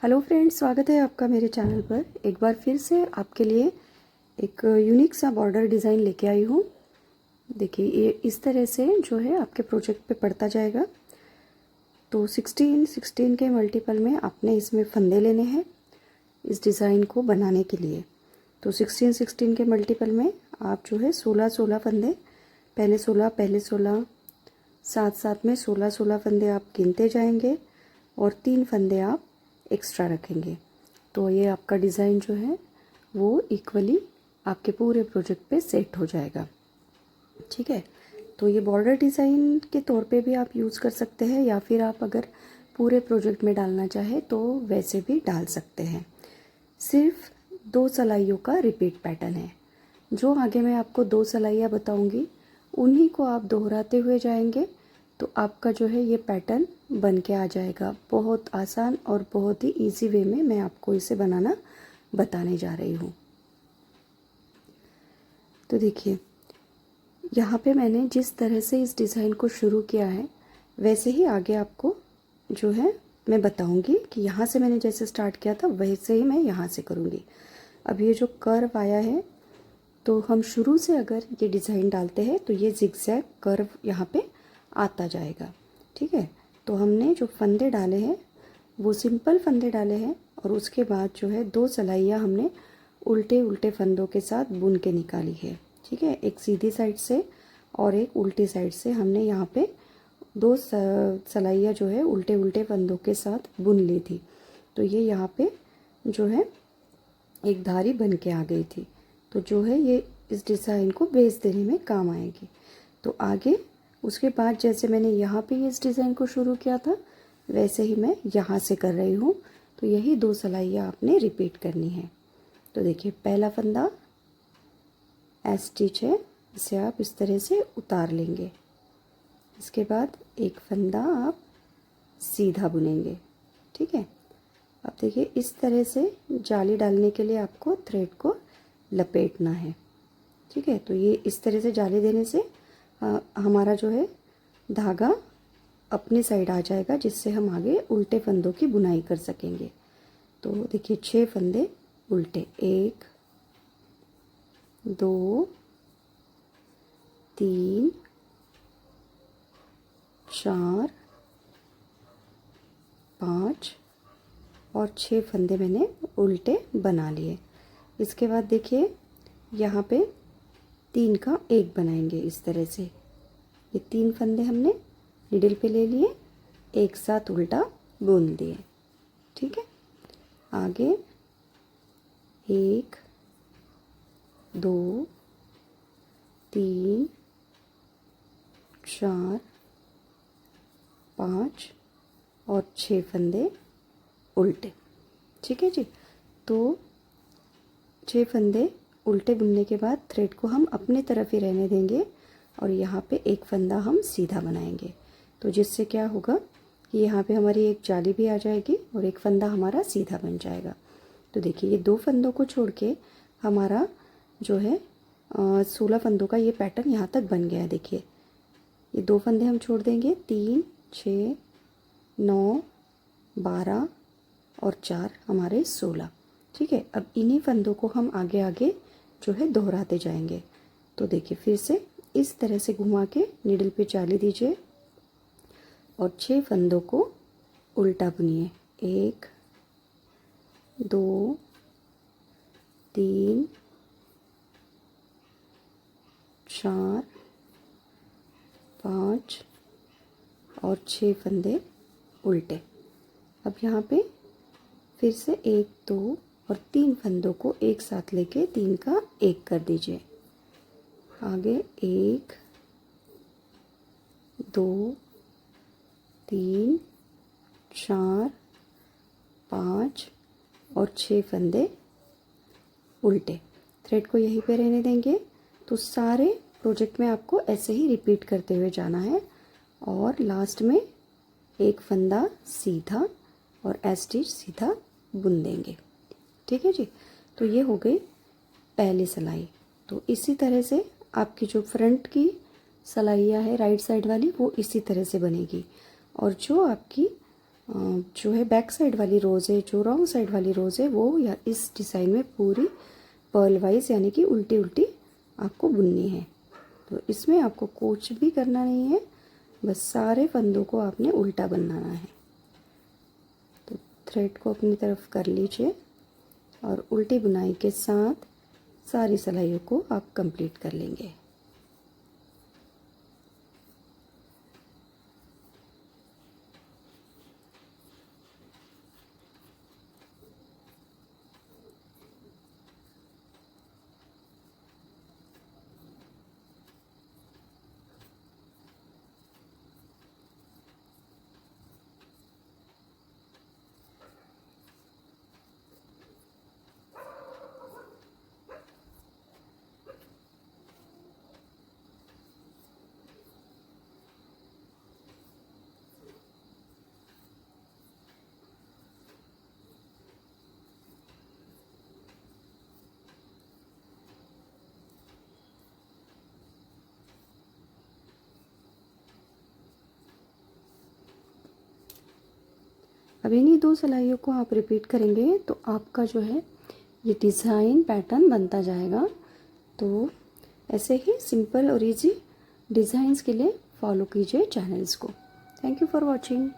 Hello friends, स्वागत है आपका मेरे चैनल पर। एक बार फिर से आपके लिए एक यूनिक सा बॉर्डर डिज़ाइन लेके आई हूँ। देखिए, ये इस तरह से जो है आपके प्रोजेक्ट पे पड़ता जाएगा। तो 16 के मल्टीपल में आपने इसमें फंदे लेने हैं इस डिज़ाइन को बनाने के लिए। तो 16 के मल्टीपल में आप जो है 16 फंदे, पहले 16 साथ साथ में 16 फंदे आप गिनते जाएंगे और 3 फंदे आप एक्स्ट्रा रखेंगे। तो ये आपका डिज़ाइन जो है वो इक्वली आपके पूरे प्रोजेक्ट पे सेट हो जाएगा। ठीक है, तो ये बॉर्डर डिज़ाइन के तौर पे भी आप यूज़ कर सकते हैं, या फिर आप अगर पूरे प्रोजेक्ट में डालना चाहे तो वैसे भी डाल सकते हैं। सिर्फ 2 सिलाइयों का रिपीट पैटर्न है। जो आगे मैं आपको 2 सिलाइयाँ बताऊंगी उन्हीं को आप दोहराते हुए जाएंगे तो आपका जो है ये पैटर्न बन के आ जाएगा। बहुत आसान और बहुत ही इजी वे में मैं आपको इसे बनाना बताने जा रही हूँ। तो देखिए, यहाँ पे मैंने जिस तरह से इस डिज़ाइन को शुरू किया है वैसे ही आगे आपको जो है मैं बताऊंगी कि यहाँ से मैंने जैसे स्टार्ट किया था वैसे ही मैं यहाँ से करूँगी। अब ये जो कर्व आया है तो हम शुरू से अगर ये डिज़ाइन डालते हैं तो ये जिगजैग कर्व यहाँ पे आता जाएगा। ठीक है, तो हमने जो फंदे डाले हैं वो सिंपल फंदे डाले हैं और उसके बाद जो है 2 सिलाइयाँ हमने उल्टे उल्टे फंदों के साथ बुन के निकाली है। ठीक है, एक सीधी साइड से और एक उल्टी साइड से हमने यहाँ पे 2 सिलाइयाँ जो है उल्टे उल्टे फंदों के साथ बुन ली थी। तो ये यहाँ पे जो है एक धारी बन के आ गई थी। तो जो है ये इस डिज़ाइन को बेस देने में काम आएगी। तो आगे उसके बाद जैसे मैंने यहाँ पे इस डिज़ाइन को शुरू किया था वैसे ही मैं यहाँ से कर रही हूँ। तो यही 2 सिलाइयाँ आपने रिपीट करनी है। तो देखिए, पहला फंदा एस स्टिच है, इसे आप इस तरह से उतार लेंगे। इसके बाद एक फंदा आप सीधा बुनेंगे। ठीक है, अब देखिए इस तरह से जाली डालने के लिए आपको थ्रेड को लपेटना है। ठीक है, तो ये इस तरह से जाली देने से हमारा जो है धागा अपने साइड आ जाएगा, जिससे हम आगे उल्टे फंदों की बुनाई कर सकेंगे। तो देखिए 6 फंदे उल्टे, 1 2 3 4 5 और 6 फंदे मैंने उल्टे बना लिए। इसके बाद देखिए यहाँ पे 3 का 1 बनाएंगे इस तरह से। ये 3 फंदे हमने निडल पे ले लिए, एक साथ उल्टा बुन दिए। ठीक है, आगे 1 2 3 4 5 और 6 फंदे उल्टे। ठीक है जी, तो 6 फंदे उल्टे बुनने के बाद थ्रेड को हम अपने तरफ ही रहने देंगे और यहाँ पे एक फंदा हम सीधा बनाएंगे। तो जिससे क्या होगा कि यहाँ पे हमारी एक जाली भी आ जाएगी और एक फंदा हमारा सीधा बन जाएगा। तो देखिए, ये 2 फंदों को छोड़ के हमारा जो है 16 फंदों का ये पैटर्न यहाँ तक बन गया है। देखिए, ये 2 फंदे हम छोड़ देंगे, 3 6 9 12 और 4 हमारे 16। ठीक है, अब इन्हीं फंदों को हम आगे आगे जो है दोहराते जाएंगे। तो देखिए, फिर से इस तरह से घुमा के नीडल पे जाली दीजिए और 6 फंदों को उल्टा बुनिए। 1 2 3 4 5 और 6 फंदे उल्टे। अब यहाँ पे फिर से 1 2 और 3 फंदों को एक साथ लेके 3 का 1 कर दीजिए। आगे 1 2 3 4 5 और 6 फंदे उल्टे। थ्रेड को यहीं पे रहने देंगे। तो सारे प्रोजेक्ट में आपको ऐसे ही रिपीट करते हुए जाना है और लास्ट में एक फंदा सीधा और एस स्टिच सीधा बुन देंगे। ठीक है जी, तो ये हो गई पहली सिलाई। तो इसी तरह से आपकी जो फ्रंट की सिलाइयाँ है राइट साइड वाली वो इसी तरह से बनेगी और जो आपकी जो है बैक साइड वाली रोज़ है, जो रॉन्ग साइड वाली रोज़ है वो या इस डिज़ाइन में पूरी पर्ल वाइज यानी कि उल्टी उल्टी आपको बुननी है। तो इसमें आपको कुछ भी करना नहीं है, बस सारे फंदों को आपने उल्टा बनाना है। तो थ्रेड को अपनी तरफ कर लीजिए और उल्टी बुनाई के साथ सारी सिलाइयों को आप कंप्लीट कर लेंगे। अब इन्हीं 2 सिलाइयों को आप रिपीट करेंगे तो आपका जो है ये डिज़ाइन पैटर्न बनता जाएगा। तो ऐसे ही सिंपल और इजी डिज़ाइंस के लिए फॉलो कीजिए चैनल्स को। Thank you for watching.